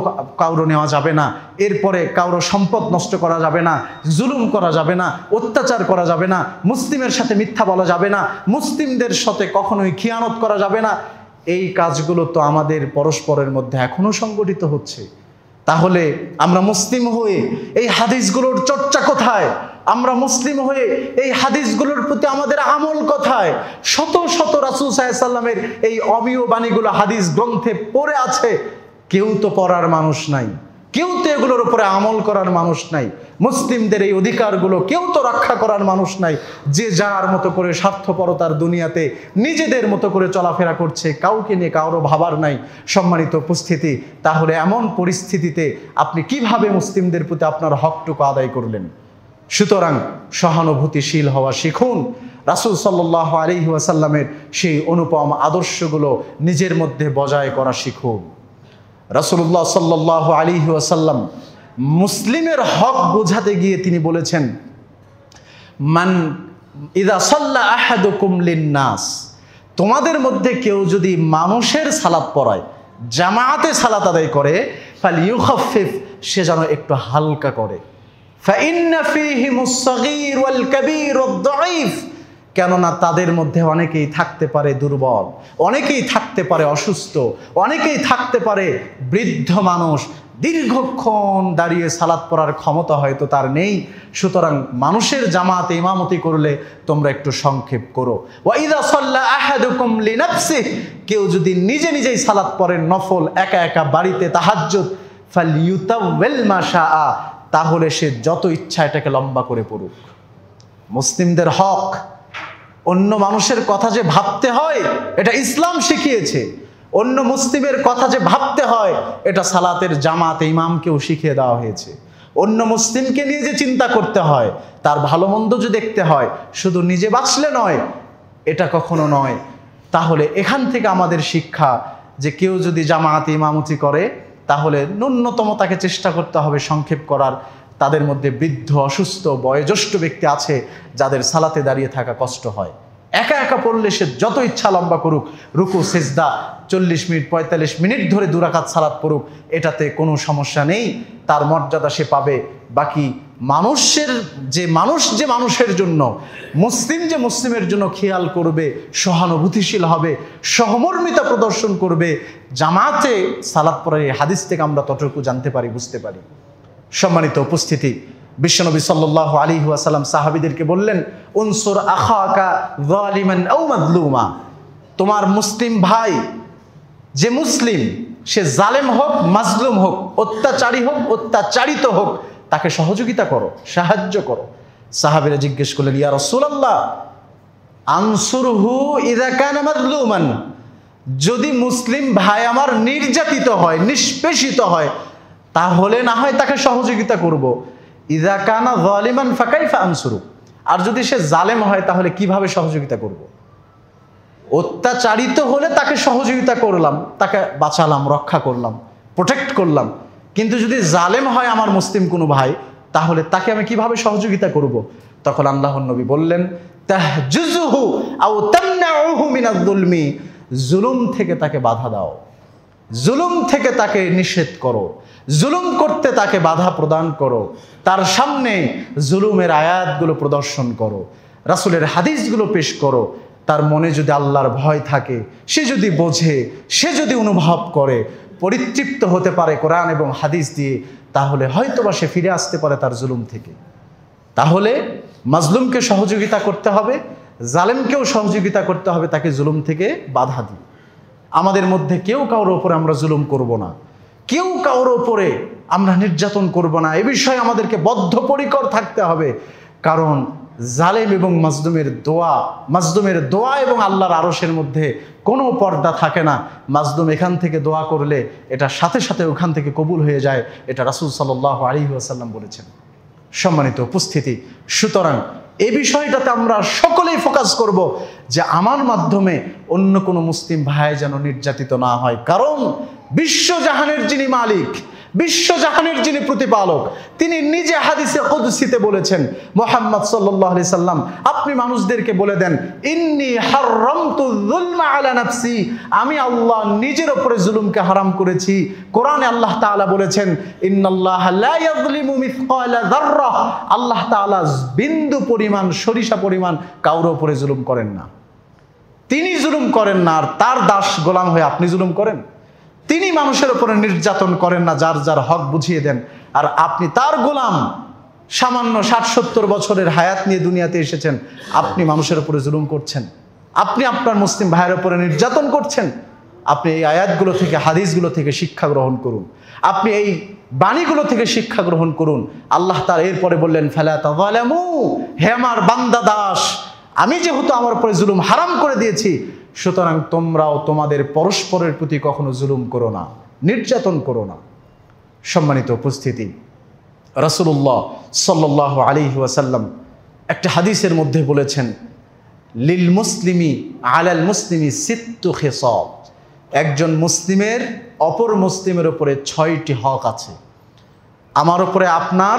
কারো নেওয়া যাবে না, এরপরে কারো সম্পদ নষ্ট করা যাবে না, জুলুম করা যাবে না, অত্যাচার করা যাবে না, মুসলিমের সাথে মিথ্যা বলা যাবে না, মুসলিমদের সাথে কখনোই খিয়ানত করা যাবে না। এই কাজগুলো তো আমাদের পরস্পরের মধ্যে এখনো সংগঠিত হচ্ছে। তাহলে আমরা মুসলিম হয়ে এই হাদিসগুলোর চর্চা কোথায়? আমরা মুসলিম হয়ে এই হাদিসগুলোর প্রতি আমাদের আমল কোথায়? শত শত রাসূল সাল্লাল্লাহু আলাইহি সাল্লামের এই অমীয় বাণীগুলো হাদিস গ্রন্থে পড়ে আছে, কেউ তো পড়ার মানুষ নাই, কেউ তো এগুলোর উপরে আমল করার মানুষ নাই। মুসলিমদের এই অধিকারগুলো কেউ তো রক্ষা করার মানুষ নাই। যে যার মতো করে স্বার্থপরতার দুনিয়াতে নিজেদের মতো করে চলাফেরা করছে, কাউকে নিয়ে কারো ভাবার নাই। সম্মানিত উপস্থিতি, তাহলে এমন পরিস্থিতিতে আপনি কিভাবে মুসলিমদের প্রতি আপনার হকটুকু আদায় করলেন? সুতরাং সহানুভূতিশীল হওয়া শিখুন। রাসূল সাল্লাল্লাহু আলাইহি ওয়াসাল্লামের সেই অনুপম আদর্শগুলো নিজের মধ্যে বজায় করা শিখুন। রাসূলুল্লাহ সাল্লাল্লাহু আলাইহি ওয়াসাল্লাম মুসলিমের হক বোঝাতে গিয়ে তিনি বলেছেন, মান ইযা সাল্লা আহাদুকুম লিন্নাস, তোমাদের মধ্যে কেউ যদি মানুষের সালাত পড়ায়, জামাতে সালাত আদায় করে, ফালিয়ুখাফফিফ, সে যেন একটু হালকা করে। ফাইন্না ফীহিমুস সাগীর ওয়াল কাবীর ওয়াদ দাঈফ, কেননা তাদের মধ্যে অনেকেই থাকতে পারে দুর্বল, অনেকেই থাকতে পারে অসুস্থ, অনেকেই থাকতে পারে বৃদ্ধ মানুষ, দীর্ঘক্ষণ দাঁড়িয়ে সালাত পড়ার ক্ষমতা হয়তো তার নেই। সুতরাং মানুষের জামাতে ইমামতি করলে তোমরা একটু সংক্ষেপ করো। ওয়া ইযা সাল্লা আহাদুকুম লিনাফসিহি, কেউ যদি নিজে নিজেই সালাত পড়েন নফল একা একা বাড়িতে তাহাজ্জুদ, ফালইউতাওয়াল মা শাআ, তাহলে সে যত ইচ্ছা এটাকে লম্বা করে পড়ুক। মুসলিমদের হক, অন্য মানুষের কথা যে ভাবতে হয় এটা ইসলাম শিখিয়েছে। অন্য মুসলিমের কথা যে ভাবতে হয় এটা সালাতের জামাতে ইমামকেও শিখিয়ে দেওয়া হয়েছে। অন্য মুসলিমকে নিয়ে যে চিন্তা করতে হয়, তার ভালো মন্দ যে দেখতে হয়, শুধু নিজে বাঁচলে নয়, এটা কখনো নয়। তাহলে এখান থেকে আমাদের শিক্ষা যে কেউ যদি জামাতে ইমামতি করে তাহলে ন্যূনতম তাকে চেষ্টা করতে হবে সংক্ষেপ করার। তাদের মধ্যে বৃদ্ধ, অসুস্থ, বয়োজ্যেষ্ঠ ব্যক্তি আছে যাদের সালাতে দাঁড়িয়ে থাকা কষ্ট হয়। একা একা পড়লে সে যত ইচ্ছা লম্বা করুক, রুকু সিজদা 40 মিনিট 45 মিনিট ধরে 2 রাকাত সালাত পড়ুক, এটাতে কোনো সমস্যা নেই, তার মর্যাদা সে পাবে। বাকি মানুষ যে মানুষের জন্য, মুসলিম যে মুসলিমের জন্য খেয়াল করবে, সহানুভূতিশীল হবে, সহমর্মিতা প্রদর্শন করবে, জামাতে সালাত পড়ার এই হাদিস থেকে আমরা ততটুকু জানতে পারি, বুঝতে পারি। সম্মানিত উপস্থিতি, বিশ্বনবী সাল্লাল্লাহু আলাইহি ওয়াসাল্লাম সাহাবীদেরকে বললেন, উনসুর আখাকা যালিমান আও মাজলুমা, তোমার মুসলিম ভাই যে মুসলিম, সে জালেম হোক, মাজলুম হোক, অত্যাচারী হোক, অত্যাচারিত হোক, তাকে সহযোগিতা করো, সাহায্য করো। সাহাবীরা জিজ্ঞেস করলেন, ইয়া রাসূলুল্লাহ, আনসুরহু ইযা কানা মাজলুমান, যদি মুসলিম ভাই আমার নির্যাতিত হয়, নিষ্পেষিত হয়, তাহলে না হয় তাকে সহযোগিতা করব। ইযা কানা যালিমান ফাকাইফা আনসুরু, আর যদি সে জালেম হয় তাহলে কিভাবে সহযোগিতা করব? অত্যাচারিত হলে তাকে সহযোগিতা করলাম, তাকে বাঁচালাম, রক্ষা করলাম, প্রোটেক্ট করলাম। কিন্তু যদি জালেম হয় আমার মুসলিম কোনো ভাই, তাহলে তাকে আমি কিভাবে সহযোগিতা করব? তখন আল্লাহর নবী বললেন, তাহজুজুহু আও তামনাউহু মিনাজ যুলমি, জুলুম থেকে তাকে বাধা দাও, জুলুম থেকে তাকে নিষেধ করো, জুলুম করতে তাকে বাধা প্রদান করো, তার সামনে জুলুমের আয়াতগুলো প্রদর্শন করো, রাসূলের হাদিসগুলো পেশ করো। তার মনে যদি আল্লাহর ভয় থাকে, সে যদি বোঝে, সে যদি অনুভব করে, পরিতৃপ্ত হতে পারে কোরআন এবং হাদিস দিয়ে, তাহলে হয়তোবা সে ফিরে আসতে পারে তার জুলুম থেকে। তাহলে মাজলুমকে সহযোগিতা করতে হবে, জালেমকেও সহযোগিতা করতে হবে, তাকে জুলুম থেকে বাধা দিই। আমাদের মধ্যে কেউ কারোর ওপরে আমরা জুলুম করব না, কেউ কারোর ওপরে আমরা নির্যাতন করব না, এ বিষয়ে আমাদেরকে বদ্ধপরিকর থাকতে হবে। কারণ জালেম এবং মাজলুমের দোয়া এবং আল্লাহর আরশের মধ্যে কোনো পর্দা থাকে না। মাজলুম এখান থেকে দোয়া করলে এটা সাথে সাথে ওখান থেকে কবুল হয়ে যায়, এটা রাসূল সাল্লাল্লাহু আলাইহি ওয়াসাল্লাম বলেছেন। সম্মানিত উপস্থিতি, সুতরাং এই বিষয়টাতে আমরা সকলেই ফোকাস করব যে আমার মাধ্যমে অন্য কোনো মুসলিম ভাই যেন নির্যাতিত না হয়। কারণ বিশ্বজাহানের যিনি মালিক, বিশ্বজাহানের যিনি প্রতিপালক, তিনি নিজে হাদিসে কুদসিতে বলেছেন, মুহাম্মদ সাল্লাল্লাহু আলাইহি সাল্লাম, আপনি মানুষদেরকে বলে দেন, ইন্নী হারামতু যুলমা আলা নাফসি, আমি আল্লাহ নিজের উপরে জুলুমকে হারাম করেছি। কোরআনে আল্লাহ তাআলা বলেছেন, ইন্নাল্লাহা লা ইয়াযলিমু মিসকালা যাররা, আল্লাহ তাআলা বিন্দু পরিমাণ, সরিষা পরিমাণ কারোর উপরে জুলুম করেন না। তিনি জুলুম করেন না, আর তার দাস গোলাম হয়ে আপনি জুলুম করেন। তিনি মানুষের উপরে নির্যাতন করেন না, যার যার হক বুঝিয়ে দেন, আর আপনি তার গোলাম। সামান্য 60-70 বছরের হায়াত নিয়ে দুনিয়াতে এসেছেন, আপনি মানুষের উপরে জুলুম করছেন, আপনি আপনার মুসলিম ভাইয়ের উপরে নির্যাতন করছেন। আপনি এই আয়াতগুলো থেকে, হাদিসগুলো থেকে শিক্ষা গ্রহণ করুন, আপনি এই বাণীগুলো থেকে শিক্ষা গ্রহণ করুন। আল্লাহ তাআলা এরপরে বললেন, ফালা তাযালামু, হে আমার বান্দা দাস, আমি যেহেতু আমার উপরে জুলুম হারাম করে দিয়েছি, সুতরাং তোমরাও তোমাদের পরস্পরের প্রতি কখনো জুলুম করো না, নির্যাতন করো না। সম্মানিত উপস্থিতি, রাসূলুল্লাহ সাল্লাল্লাহু আলাইহি ওয়াসাল্লাম একটা হাদিসের মধ্যে বলেছেন, লিল মুসলিমি আলাল মুসলিমি সিত্তু খিসাব, একজন মুসলিমের অপর মুসলিমের উপরে 6টি হক আছে। আমার উপরে আপনার,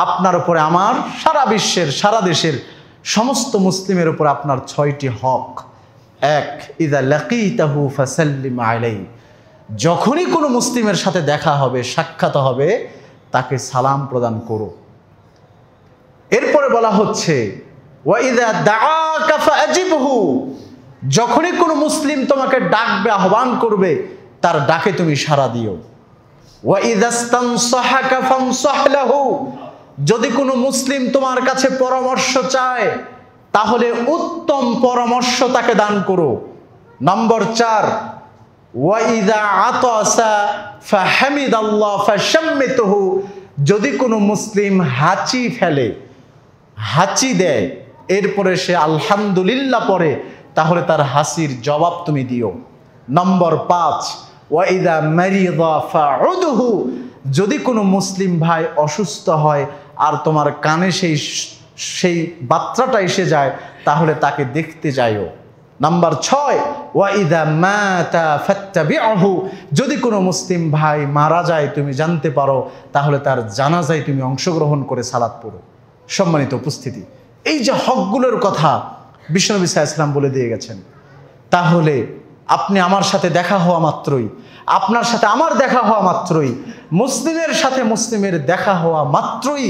আপনার উপরে আমার, সারা বিশ্বের, সারা দেশের সমস্ত মুসলিমের উপর আপনার 6টি হক। এক, ইযা লাকীতাহু ফাসাল্লিম আলাইহি, যখনই কোনো মুসলিমের সাথে দেখা হবে, সাক্ষাৎ হবে, তাকে সালাম প্রদান করো। এরপরে বলা হচ্ছে ওয়া ইযা দাআকা ফাআজিবহু, যখনই কোনো মুসলিম তোমাকে ডাকবে, আহ্বান করবে, তার ডাকে তুমি সাড়া দিও। ওয়া ইযা ইসতানসাহাকা ফানসাহ লাহু, যদি কোনো মুসলিম তোমার কাছে পরামর্শ চায় তাহলে উত্তম পরামর্শ তাকে দান করো। নম্বর 4, ওয়া ইযা আতাসা ফাহামিদাল্লাহ ফাশাম্মিতুহু, যদি কোনো মুসলিম হাঁচি ফেলে, হাঁচি দেয়, এরপরে সে আলহামদুলিল্লাহ পড়ে, তাহলে তার হাসির জবাব তুমি দিও। নম্বর 5, ওয়া ইযা মারিদা ফাউদহু, যদি কোনো মুসলিম ভাই অসুস্থ হয় আর তোমার কানে সেই বার্তাটা এসে যায়, তাহলে তাকে দেখতে যাইও। নাম্বার 6, ওয়া ইযা মাতা ফাত্তাবি'হু, যদি কোনো মুসলিম ভাই মারা যায় তুমি জানতে পারো, তাহলে তার জানাজায় তুমি অংশগ্রহণ করে সালাত পড়ো। সম্মানিত উপস্থিতি, এই যে হকগুলোর কথা বিশ্বনবী সাল্লাল্লাহু আলাইহি ওয়াসাল্লাম বলে দিয়ে গেছেন, তাহলে আপনি আমার সাথে দেখা হওয়া মাত্রই, আপনার সাথে আমার দেখা হওয়া মাত্রই, মুসলিমের সাথে মুসলিমের দেখা হওয়া মাত্রই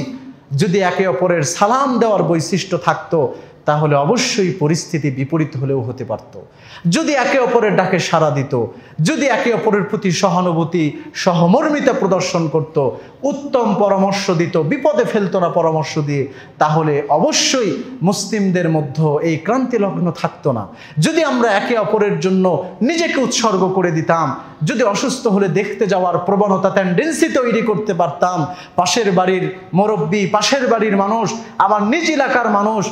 যদি একে অপরের সালাম দেওয়ার বৈশিষ্ট্য থাকতো, তাহলে অবশ্যই পরিস্থিতি বিপরীত হলেও হতে পারত। যদি একে অপরের ডাকে সাড়া দিত, যদি একে অপরের প্রতি সহানুভূতি, সহমর্মিতা প্রদর্শন করত, উত্তম পরামর্শ দিত, বিপদে ফেলতো না পরামর্শ দিয়ে, তাহলে অবশ্যই মুসলিমদের মধ্যে এই ক্রান্তিলগ্ন থাকতো না। যদি আমরা একে অপরের জন্য নিজেকে উৎসর্গ করে দিতাম, যদি অসুস্থ হলে দেখতে যাওয়ার প্রবণতা, টেন্ডেন্সি তৈরি করতে পারতাম, পাশের বাড়ির মুরব্বী, পাশের বাড়ির মানুষ, আমার নিজ এলাকার মানুষ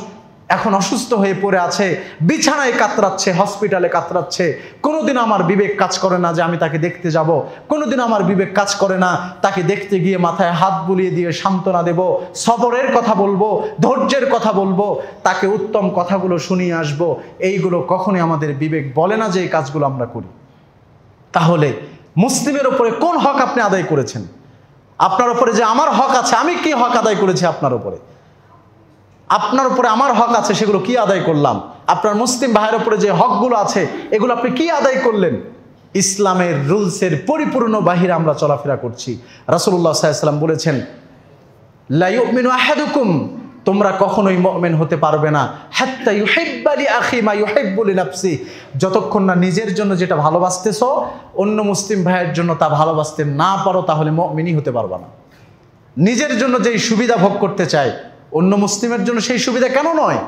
এখন অসুস্থ হয়ে পড়ে আছে, বিছানায় কাতরাচ্ছে, হসপিটালে কাতরাচ্ছে, কোনোদিন আমার বিবেক কাজ করে না যে আমি তাকে দেখতে যাব, কোনোদিন আমার বিবেক কাজ করে না তাকে দেখতে গিয়ে মাথায় হাত বুলিয়ে দিয়ে সান্ত্বনা দেব, সবরের কথা বলবো, ধৈর্যের কথা বলবো, তাকে উত্তম কথাগুলো শুনিয়ে আসবো, এইগুলো কখনোই আমাদের বিবেক বলে না যে এই কাজগুলো আমরা করি। তাহলে মুসলিমের উপরে কোন হক আপনি আদায় করেছেন? আপনার উপরে যে আমার হক আছে, আমি কি হক আদায় করেছি আপনার উপরে? আপনার উপরে আমার হক আছে, সেগুলো কি আদায় করলাম? আপনার মুসলিম ভাইয়ের উপরে যে হকগুলো আছে, এগুলো আপনি কি আদায় করলেন? ইসলামের রুলসের পরিপূর্ণ বাহিরে আমরা চলাফেরা করছি। রাসূলুল্লাহ সাল্লাল্লাহু আলাইহি ওয়াসাল্লাম বলেছেন, লা ইউমিনু আহাদুকুম, তোমরা কখনোই মুমিন হতে পারবে না, হাত্তা ইউহিব্বা লি আখি মা ইউহিব্বু লি নাফসি, যতক্ষণ না নিজের জন্য যেটা ভালোবাসতেছো অন্য মুসলিম ভাইয়ের জন্য তা ভালোবাসতে না পারো, তাহলে মুমিনই হতে পারবে না। নিজের জন্য যেই সুবিধা ভোগ করতে চাই, অন্য মুসলিমের জন্য সেই সুবিধা কেন নয়?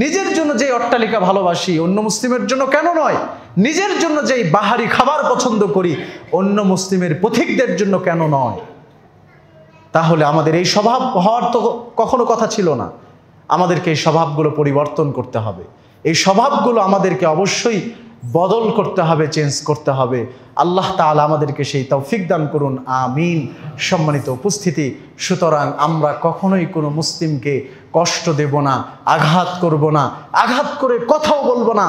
নিজের জন্য যেই অট্টালিকা ভালোবাসি, অন্য মুসলিমের জন্য কেন নয়? নিজের জন্য যেই বাহারি খাবার পছন্দ করি, অন্য মুসলিমের পথিকদের জন্য কেন নয়? তাহলে আমাদের এই স্বভাব হওয়ার তো কখনো কথা ছিল না। আমাদেরকে এই স্বভাবগুলো পরিবর্তন করতে হবে। এই স্বভাবগুলো আমাদেরকে অবশ্যই বদল করতে হবে, চেঞ্জ করতে হবে। আল্লাহ তাআলা আমাদেরকে সেই তৌফিক দান করুন, আমিন। সম্মানিত উপস্থিতি, সুতরাং আমরা কখনোই কোনো মুসলিমকে কষ্ট দেব না, আঘাত করব না, আঘাত করে কথাও বলবো না,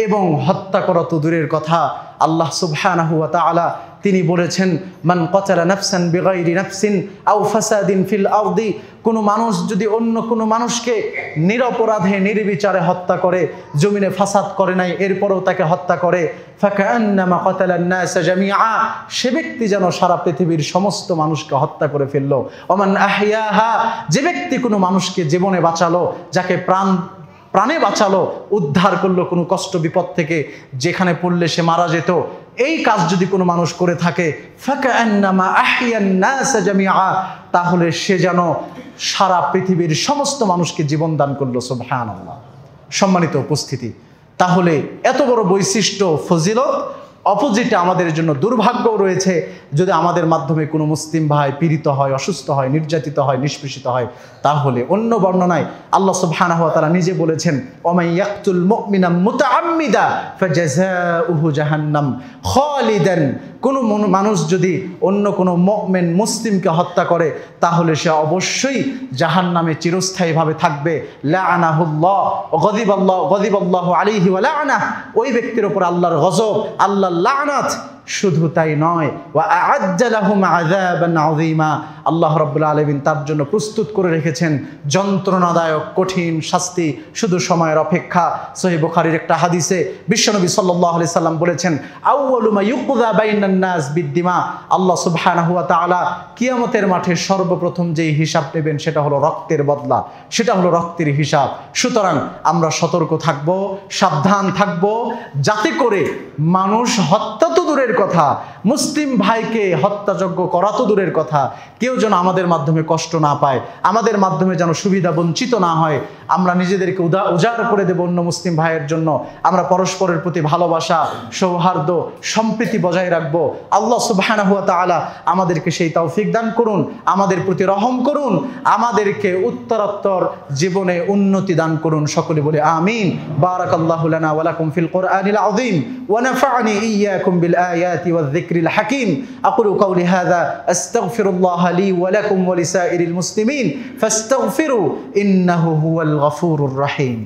এবং হত্যা করা তো দূরের কথা। আল্লাহ সুবহানাহু ওয়া তাআলা তিনি বলেছেন, মান কাতালা নাফসান বিগাইরি নাফসিন আও ফাসাদিন ফিল আরদি, কোনো মানুষ যদি অন্য কোনো মানুষকে নিরপরাধে নির্বিচারে হত্যা করে, জমিনে ফাসাদ করে নাই, এরপরেও তাকে হত্যা করে, ফাকান্নামা কাতালান নাস জামিআ, সে ব্যক্তি যেন সারা পৃথিবীর সমস্ত মানুষকে হত্যা করে ফেললো। ওমান আহইয়াহা, যে ব্যক্তি কোনো মানুষকে জীবনে বাঁচালো, যাকে প্রাণে বাঁচালো, উদ্ধার করলো কোনো কষ্ট বিপদ থেকে, যেখানে পড়লে সে মারা যেত, এই কাজ যদি কোনো মানুষ করে থাকে, ফাকান্নামা আহইয়ান নাস জামিআ, তাহলে সে যেন সারা পৃথিবীর সমস্ত মানুষকে জীবন দান করলো। সুবহানাল্লাহ। সম্মানিত উপস্থিতি, তাহলে এত বড় বৈশিষ্ট্য, ফজিলত, অপোজিটে আমাদের জন্য দুর্ভাগ্যও রয়েছে। যদি আমাদের মাধ্যমে কোনো মুসলিম ভাই পীড়িত হয়, অসুস্থ হয়, নির্যাতিত হয়, নিষ্পেষিত হয়, তাহলে অন্য বর্ণনায় আল্লাহ সুবহানাহু ওয়া তাআলা নিজে বলেছেন, ওয়ামান ইয়াকতুল মুমিনা মুতাআম্মিদা ফাজাযাউহু জাহান্নাম খালিদান, কোনো মানুষ যদি অন্য কোনো মুমিন মুসলিমকে হত্যা করে, তাহলে সে অবশ্যই জাহান্নামে চিরস্থায়ীভাবে থাকবে। লাআনাহুল্লাহ গযিবাল্লাহু আলাইহি ওয়া লাআনা, ওই ব্যক্তির উপর আল্লাহর গজব, আল্লাহর লানাত শুধু তাই নয়, ওয়া আ'আদ্দা লাহুম আযাবান আযীমা, আল্লাহ রাব্বুল আলামিন তার জন্য প্রস্তুত করে রেখেছেন যন্ত্রণাদায়ক কঠিন শাস্তি, শুধু সময়ের অপেক্ষা। সহিহ বুখারীর একটা হাদিসে বিশ্বনবী সাল্লাল্লাহু আলাইহি সাল্লাম বলেছেন, আউয়ালু মা ইউকযা বাইনান নাস বিদ্দিমা, আল্লাহ সুবহানাহু ওয়া তাআলা কিয়ামতের মাঠে সর্বপ্রথম যেই হিসাব নেবেন সেটা হলো রক্তের বদলা, সেটা হলো রক্তের হিসাব। সুতরাং আমরা সতর্ক থাকব, সাবধান থাকব, যাতে করে মানুষ হত্যা তো দূরের কথা, মুসলিম ভাইকে হত্যাযজ্ঞ করা তো দূরের কথা, কেউ যেন আমাদের মাধ্যমে কষ্ট না পায়, আমাদের মাধ্যমে যেন সুবিধা বঞ্চিত না হয়। আমরা নিজেদেরকে উজাড় করে দেব অন্য মুসলিম ভাইয়ের জন্য। আমরা পরস্পরের প্রতি ভালোবাসা, সৌহার্দ্য, সম্প্রীতি বজায় রাখবো। আল্লাহ সুবহানাহু ওয়া তাআলা আমাদেরকে সেই তৌফিক দান করুন, আমাদের প্রতি রহম করুন, আমাদেরকে উত্তরোত্তর জীবনে উন্নতি দান করুন। সকলে বলে আমিন। বারাকাল্লাহু লানা ওয়া লাকুম ফিল কুরআনিল আযীম ওয়া নাফা'নি ইয়্যাকুম বিল আয়াতি ওয়াজ যিকরিল হাকীম। আকুলু কাওলি হাযা আস্তাগফিরুল্লাহ লি ওয়া লাকুম ওয়া লিসাইরিল মুসলিমিন ফাস্তাগফিরু ইন্নাহু হুয়াল গফুরুর রহিম।